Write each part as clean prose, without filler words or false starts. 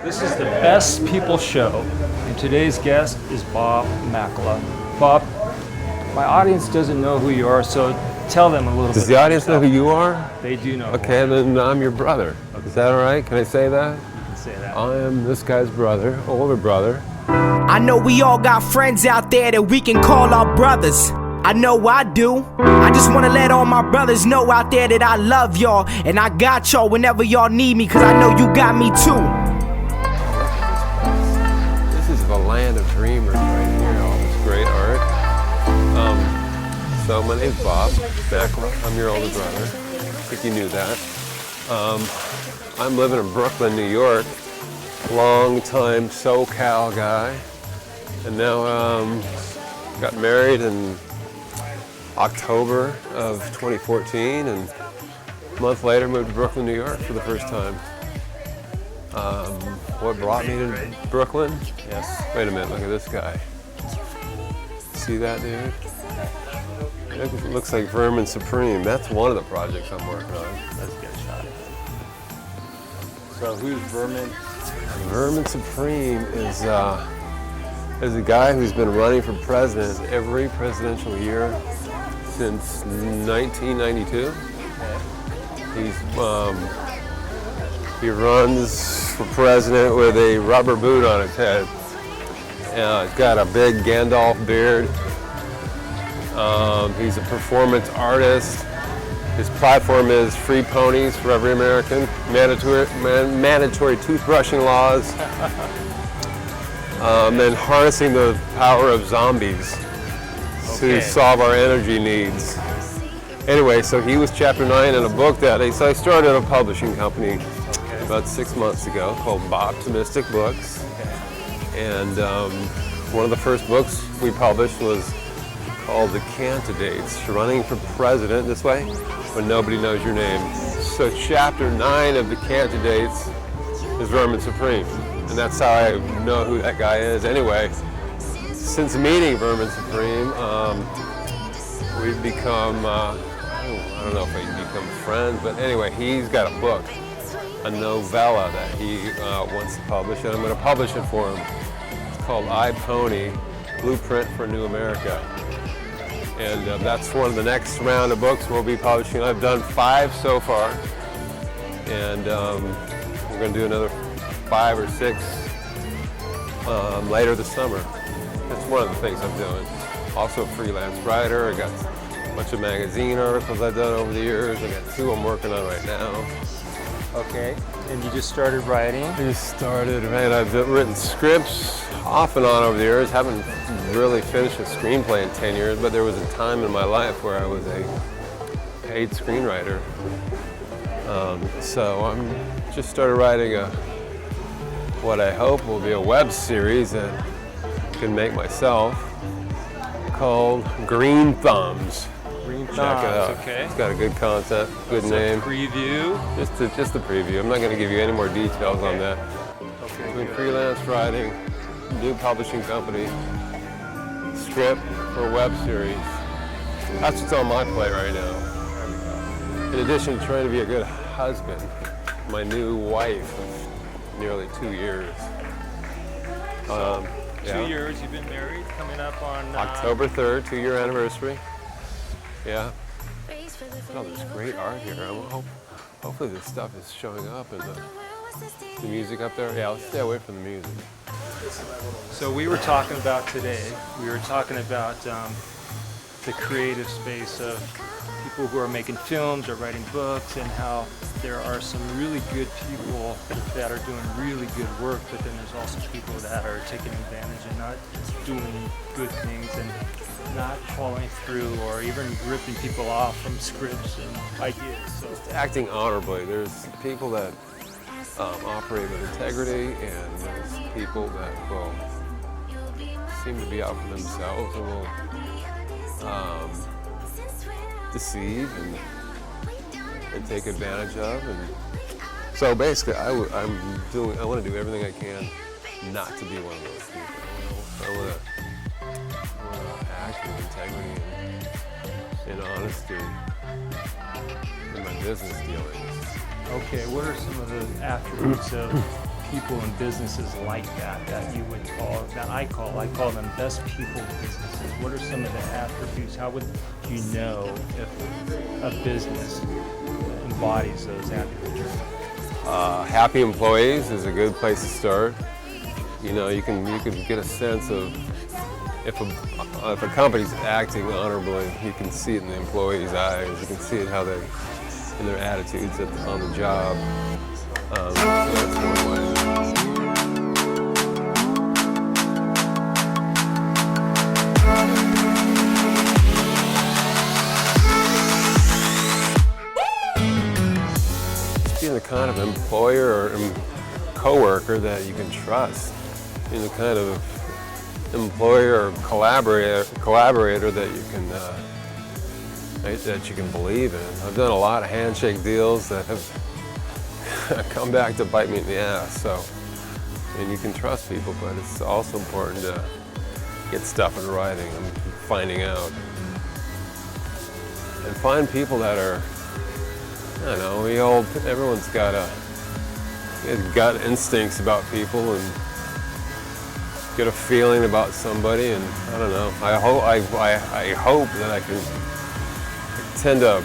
This is the Best People Show, and today's guest is Bob Makela. Bob, my audience doesn't know who you are, so tell them a little bit. Does the audience know who you are? They do know. Okay, then I'm your brother. Okay. Is that all right? Can I say that? You can say that. I am this guy's brother, older brother. I know we all got friends out there that we can call our brothers. I know I do. I just wanna let all my brothers know out there that I love y'all, and I got y'all whenever y'all need me, cause I know you got me too. This is the land of dreamers right here, all this great art. So my name's Bob Makela. I'm your older brother. I think you knew that. I'm living in Brooklyn, New York. Long time SoCal guy. And now got married in October of 2014, and a month later moved to Brooklyn, New York for the first time. What brought me to Brooklyn? Yes. Wait a minute, look at this guy. See that dude? It looks like Vermin Supreme. That's one of the projects I'm working on. Let's get a shot. So who's Vermin? Vermin Supreme is a guy who's been running for president every presidential year since 1992. He runs for president with a rubber boot on his head. He's got a big Gandalf beard. He's a performance artist. His platform is free ponies for every American, mandatory toothbrushing laws, and harnessing the power of zombies to solve our energy needs. Anyway, so he was chapter 9 in a book that I started a publishing company about 6 months ago called Bobtimystic Books. And one of the first books we published was called The Candidates, Running for President This Way When Nobody Knows Your Name. So chapter 9 of The Candidates is Vermin Supreme. And that's how I know who that guy is. Anyway, since meeting Vermin Supreme, we've become, I don't know if we become friends, but anyway, he's got a book, a novella that he wants to publish, and I'm going to publish it for him. It's called I, Pony, Blueprint for a New America. And that's one of the next round of books we'll be publishing. I've done 5 so far, and we're going to do another 5 or 6 later this summer. That's one of the things I'm doing. Also a freelance writer. I got a bunch of magazine articles I've done over the years. I got 2 I'm working on right now. Okay, and you just started writing? I've written scripts off and on over the years. Haven't really finished a screenplay in 10 years, but there was a time in my life where I was a paid screenwriter. So I'm just started writing what I hope will be a web series that I can make myself called Green Thumbs. Green Thumbs, Check it out. okay. It's got a good concept, good name. Preview. Just a preview. I'm not going to give you any more details on that. Okay. Doing freelance writing, new publishing company, script for a web series. That's what's on my plate right now. In addition to trying to be a good husband, my new wife of nearly 2 years. 2 years you've been married, coming up on October 3rd, 2-year anniversary. Yeah. Oh, there's great art here. Hopefully this stuff is showing up in the music up there. Yeah, let's stay away from the music. So we were talking about today, the creative space of people who are making films or writing books, and how there are some really good people that are doing really good work, but then there's also people that are taking advantage and not doing good things and not following through, or even ripping people off from scripts and ideas. So Acting honorably. There's people that operate with integrity, and there's people that will seem to be out for themselves and will deceive and take advantage of. And so basically, I want to do everything I can not to be one of those people. I want to act with integrity and honesty in my business dealings. okay, what are some of the attributes of people in businesses like that you would call, I call them best people businesses? What are some of the attributes? How would you know if a business embodies those attributes? Happy employees is a good place to start. You know, you can get a sense of if a company's acting honorably. You can see it in the employees' eyes. You can see it in their attitudes on the job. So that's one way. Just being the kind of employer or coworker that you can trust. Being the kind of employer or collaborator that you can believe in. I've done a lot of handshake deals that have come back to bite me in the ass. So, and you can trust people, but it's also important to get stuff in writing and finding out. And find people that are, I don't know, everyone's got gut instincts about people and get a feeling about somebody, and I don't know. I hope that I can tend to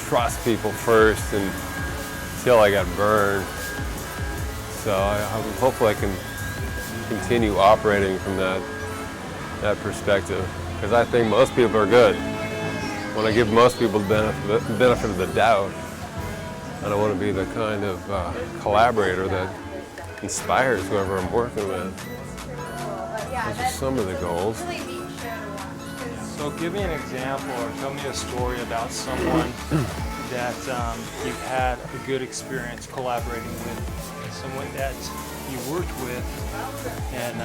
trust people first until I got burned. So hopefully I can continue operating from that perspective, because I think most people are good. When I give most people the benefit of the doubt, I don't want to be the kind of collaborator that inspires whoever I'm working with. Those are some of the goals. So give me an example or tell me a story about someone that you've had a good experience collaborating with, someone that you worked with and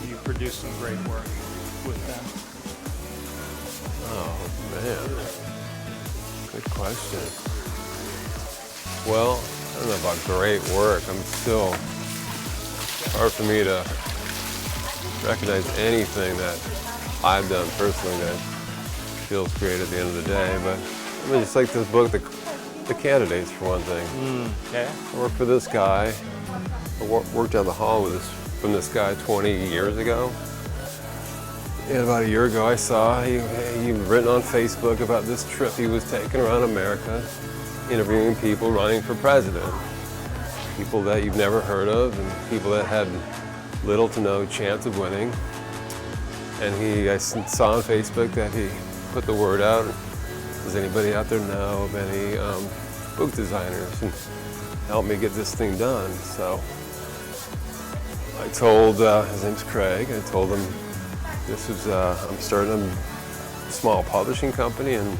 you produced some great work with them. Oh man, good question. Well, I don't know about great work. It's hard for me to recognize anything that I've done personally that feels great at the end of the day. But I mean, just like this book, the candidates for one thing. Okay. I worked for this guy. I worked down the hall from this guy 20 years ago. And about a year ago, I saw he'd written on Facebook about this trip he was taking around America, interviewing people running for president. People that you've never heard of and people that had little to no chance of winning. And I saw on Facebook that he put the word out, does anybody out there know of any book designers, and help me get this thing done. So I told, his name's Craig, I told him I'm starting a small publishing company, and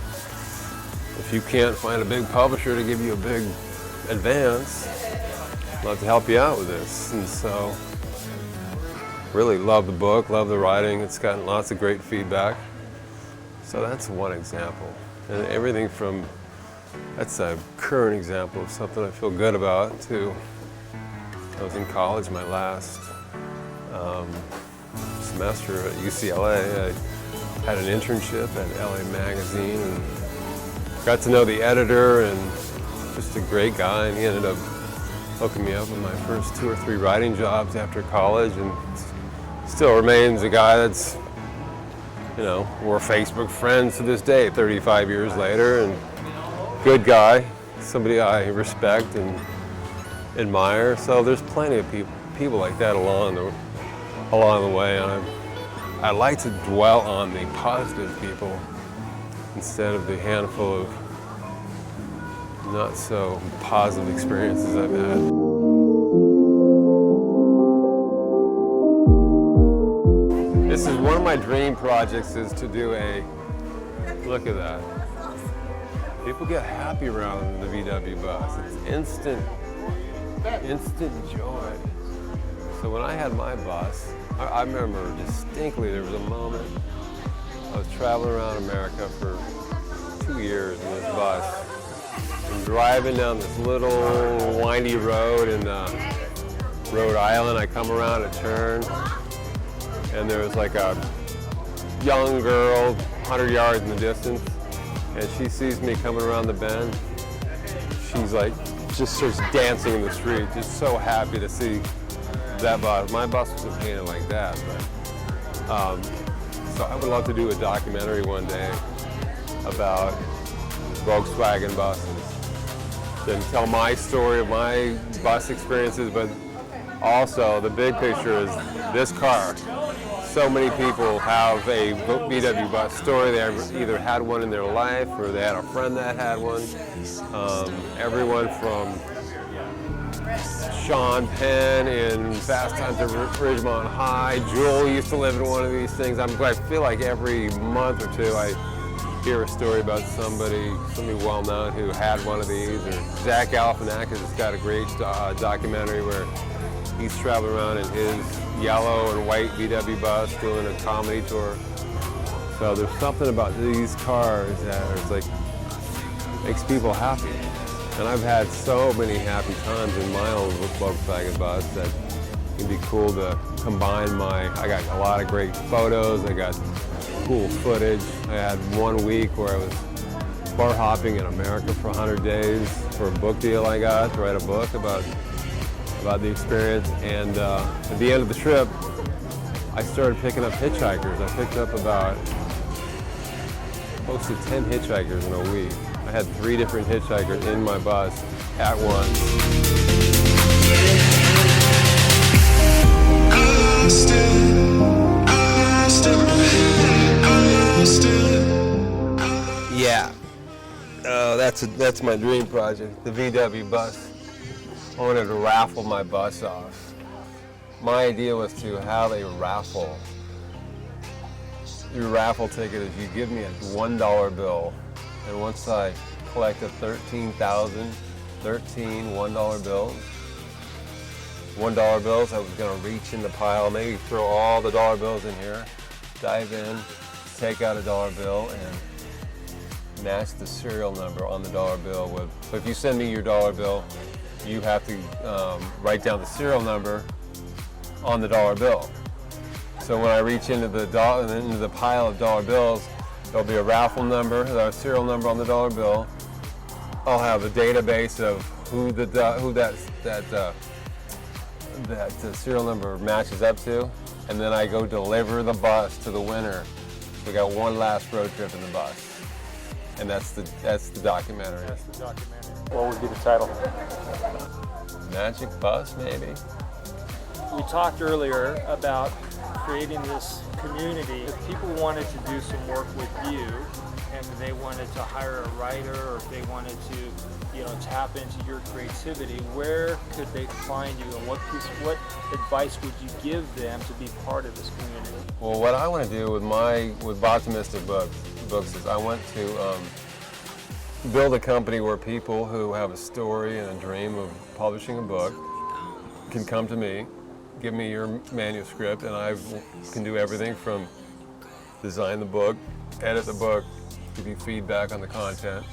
if you can't find a big publisher to give you a big advance, I'd love to help you out with this. And so really love the book, love the writing. It's gotten lots of great feedback. So that's one example. And everything from, that's a current example of something I feel good about, to I was in college my last semester at UCLA. I had an internship at LA Magazine and got to know the editor, and just a great guy, and he ended up hooking me up with my first 2 or 3 writing jobs after college, and still remains a guy that's, we're Facebook friends to this day, 35 years later, and good guy, somebody I respect and admire. So there's plenty of people like that along the way, and I like to dwell on the positive people instead of the handful of not so positive experiences I've had. This is one of my dream projects, is to do look at that. People get happy around the VW bus. It's instant joy. So when I had my bus, I remember distinctly there was a moment, I was traveling around America for 2 years in this bus, and driving down this little windy road in Rhode Island. I come around a turn, and there was like a young girl 100 yards in the distance, and she sees me coming around the bend. She's like just starts dancing in the street, just so happy to see that bus. My bus wasn't painted like that, but so I would love to do a documentary one day about Volkswagen buses. Then tell my story of my bus experiences, but also the big picture is this car. So many people have a VW bus story. They either had one in their life or they had a friend that had one. Everyone from Sean Penn in Fast Times at Ridgemont High. Jewel used to live in one of these things. I feel like every month or two I hear a story about somebody well known who had one of these. Or Zach Galifianakis has got a great documentary where he's traveling around in his yellow and white VW bus doing a comedy tour. So there's something about these cars that is like makes people happy. And I've had so many happy times in my own Volkswagen bus that it'd be cool to combine I got a lot of great photos, I got cool footage. I had 1 week where I was bar hopping in America for 100 days for a book deal I got to write a book about the experience. And at the end of the trip, I started picking up hitchhikers. I picked up about close to 10 hitchhikers in a week. I had 3 different hitchhikers in my bus at once. Yeah, that's my dream project, the VW bus. I wanted to raffle my bus off. My idea was to have a raffle. Your raffle ticket is you give me a $1 bill, and once I collected 13 $1 bills, $1 bills, I was going to reach in the pile, maybe throw all the dollar bills in here, dive in, take out a $1 bill, and match the serial number on the $1 bill with. So if you send me your $1 bill, you have to write down the serial number on the $1 bill. So when I reach into the pile of $1 bills, there'll be a raffle number, a serial number on the $1 bill. I'll have a database of who that serial number matches up to, and then I go deliver the bus to the winner. We got one last road trip in the bus, and that's the documentary. That's the documentary. What would be the title? Magic Bus, maybe. We talked earlier about creating this community. If people wanted to do some work with you, and they wanted to hire a writer, or if they wanted to, tap into your creativity, where could they find you, and what advice would you give them to be part of this community? Well, what I want to do with Bobtimystic Books is I want to build a company where people who have a story and a dream of publishing a book can come to me, give me your manuscript, and I can do everything from design the book, edit the book, give you feedback on the content,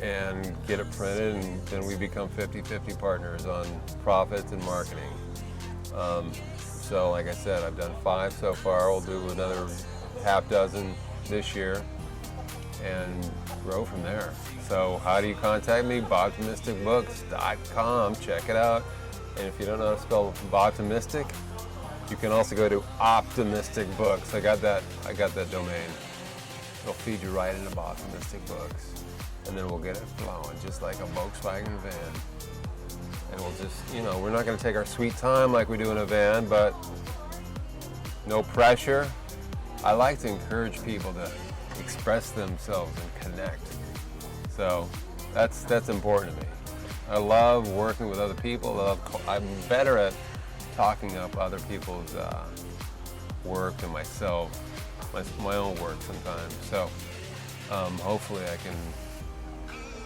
and get it printed, and then we become 50-50 partners on profits and marketing. So like I said, I've done 5 so far. We'll do another half dozen this year and grow from there. So how do you contact me? Bobtimysticbooks.com. Check it out. And if you don't know how to spell Bobtimistic, you can also go to Optimistic Books. I got that domain. It'll feed you right into Bobtimistic Books. And then we'll get it flowing, just like a Volkswagen van. And we'll just, we're not going to take our sweet time like we do in a van, but no pressure. I like to encourage people to express themselves and connect. So that's important to me. I love working with other people. I'm better at talking up other people's work than myself, my own work sometimes. So hopefully I can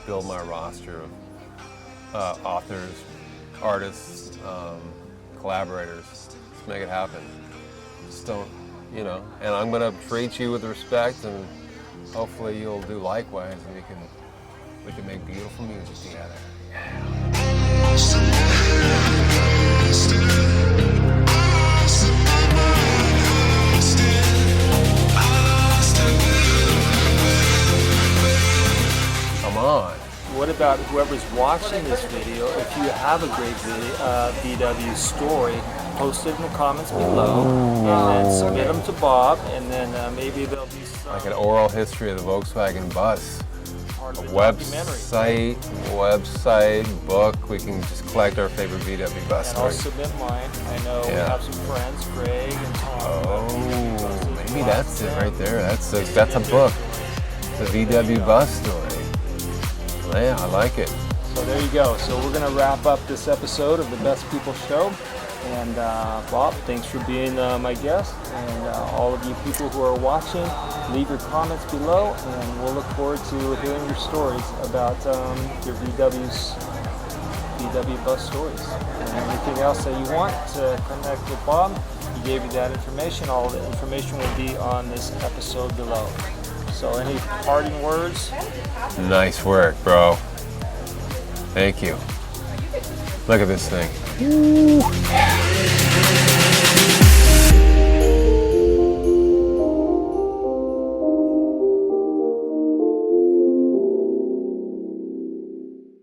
build my roster of authors, artists, collaborators. Just make it happen. Just don't, and I'm going to treat you with respect, and hopefully you'll do likewise, and we can make beautiful music together. Come on. What about about whoever's watching this video, if you have a great VW story, post it in the comments below, and then submit them to Bob, and then maybe there'll be some Like an oral history of the Volkswagen bus. part A of the documentary. website, book. We can just collect our favorite VW bus And I'll stories. submit mine. I know we Yeah. have some friends, Greg and Tom. Oh, maybe that's it right there. That's a book. The VW bus story. Yeah, I like it. So there you go. So we're going to wrap up this episode of the Best People Show. And Bob, thanks for being my guest. And all of you people who are watching, leave your comments below. And we'll look forward to hearing your stories about your VW bus stories. And anything else that you want to connect with Bob, he gave you that information. All the information will be on this episode below. So any parting words? Nice work, bro. Thank you. Look at this thing. Woo.